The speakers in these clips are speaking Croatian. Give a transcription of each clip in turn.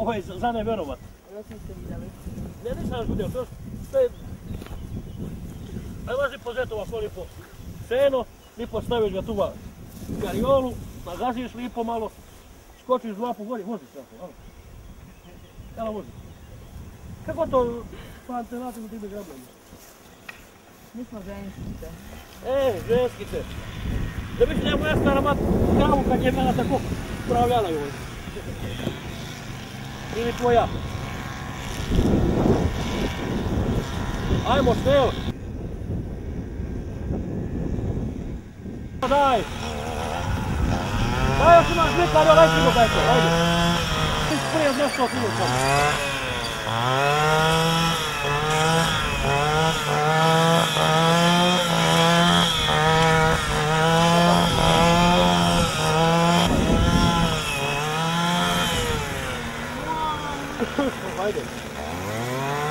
Ovo je za ne verovat. Ne, nisam još vidio, to je... Aj laži po zetu ovako lipo seno, lipo staviš ga tu kariolu, nagaziš lipo malo, skočiš 2 po gori, možeš tako, jel može? Kako to pantenatimo ti bi grabljamo? Mi smo ženskice. Ženskice. Da bi ti ne moja stara mat kravu kad je mena tako upravljala ju ovdje. Ili tvoja. Ajmo, Sneo. Daj. Daj, još imaš mikar, joj, lećimo daj to, ajde. Ti sprije od nešto otimu samo. Ajde.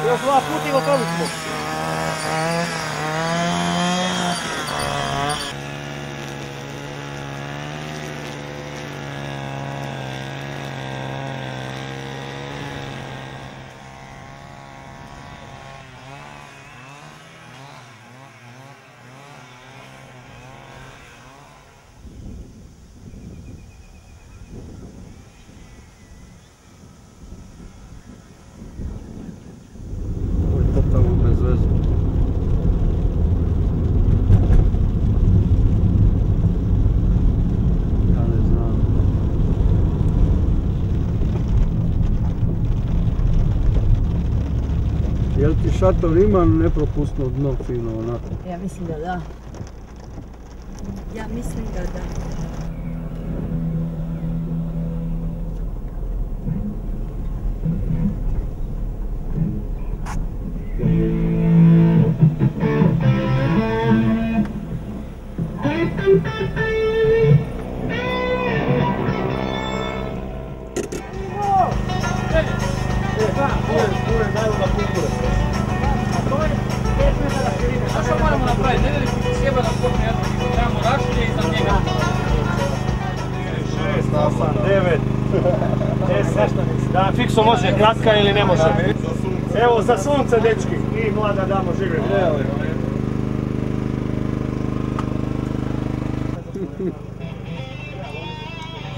Još 2 puta i gotovi smo. Jel ti šator ima nepropusno dno fino onako? Ja mislim da da. Ja mislim da da. Što moramo napraviti? Ne li sjeba da počne jedno, trebamo rašlje i za njega. 6, 8, 9, 10. Da, fikso može kratka ili ne može. Evo, za sunce, dečki. I mlada damo živjeti.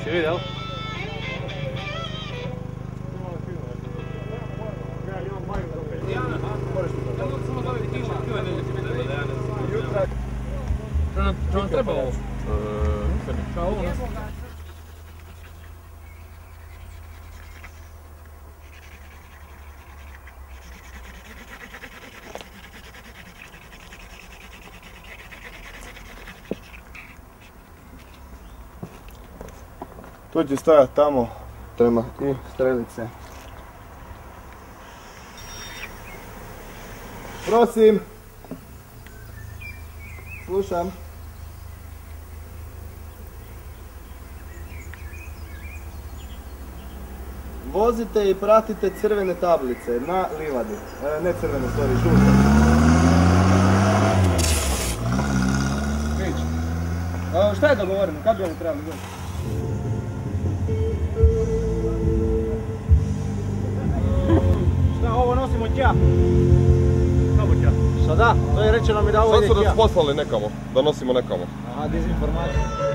Si vidio? Što nam treba ovo? Kao ovo? Tu će stajati tamo prema i strelice. Prosim. Slušam. Vozite i pratite crvene tablice na livadi. Ne crvene, sorry, žute. Šta je dogovoreno? Kad bi ovo trebali doći? Šta, ovo nosimo tja? Kako će? Šta da? To je rečeno mi da ovo ide tja. Sad su nas poslali nekamo, da nosimo nekamo. Aha, dezinformacija.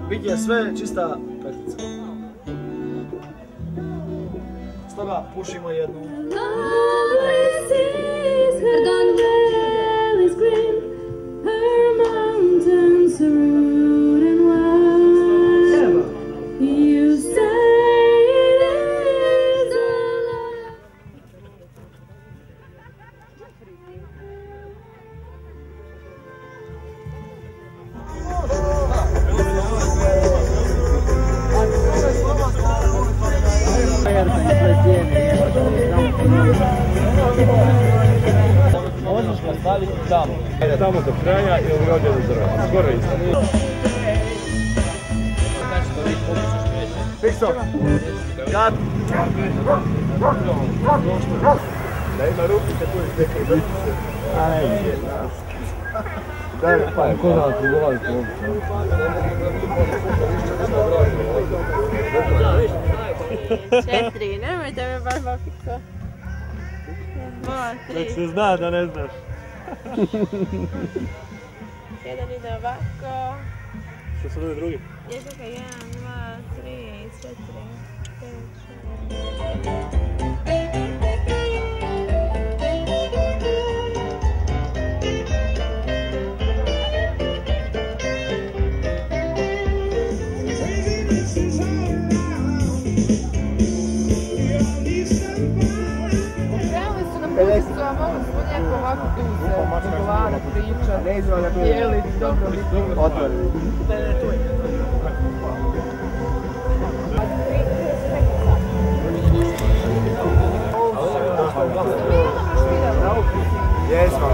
Bit je sve čista petica. Stoga pušimo jednu. raditi tamo. Tamo do kraja i ovi ovdje do drva. Skoro isto. Fikso! Kad? Da ima rukice tu iz neke lice. Ajde, nas. Daj, pa je, ko da ti voli to? 4, nemojte me baš Fikso. 2, 3. Nek se zna da ne znaš. Jedan ide ovako. Što su ovi drugi? Jezika 1, 2, 3, 4, Pusticu, a mogu smo lijepo ovako tu se dogovarati, pričati, dijeliti, dobro biti. Otvorili. Jesmo,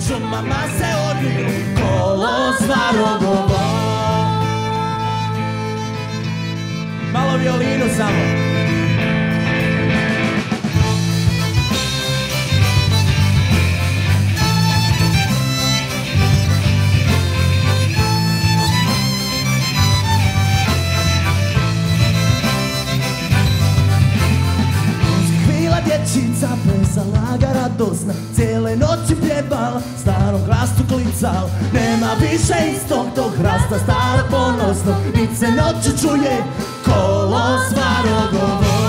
Šumama se odviju kolo Svarogovo. Malo violinu samo. Dječica plesala ga radosna, cijele noći pjevala, starom hrastu klicala. Nema više istog tog hrasta, starog ponosnog, nit se noću čuje kolo Svarogovo.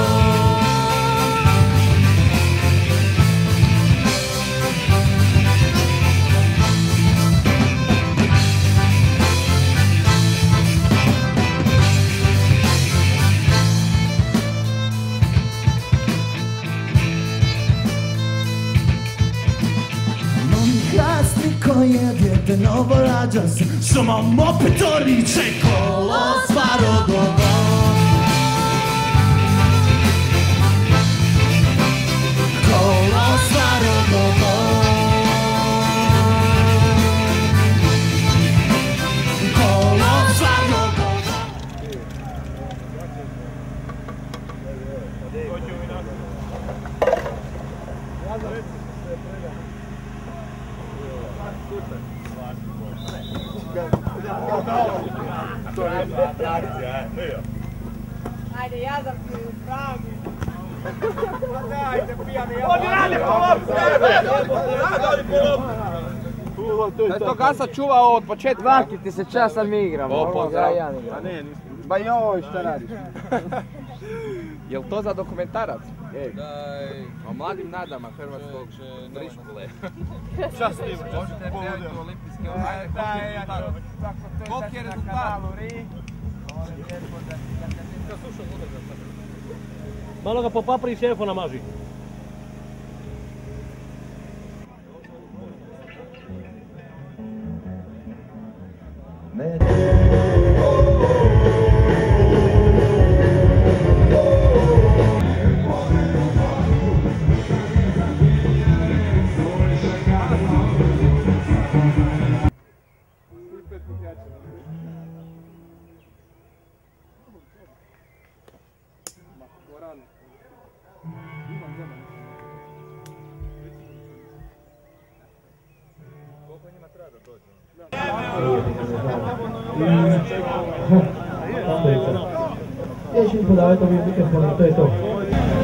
Koje dijete novo rađa se, šumom opet to riče kolo Svarogovo. Kolo Svarogovo. Ajde, ja zapiju pragu. Da je to Gasa čuvao od početka. Svaki ti se čas, sad mi igramo. pozdrav. Ja igram. A ne, nisam. Ba joj, šta radiš? Jel to za dokumentarac? Ej. O mladim nadama hrvatskog briškule. Čas snima. Možete prijaviti u olimpijske ajde. Koliki je rezultat? Malo ga popapri i šefo namaži. Još im podavajte mi mikrofon, to je to.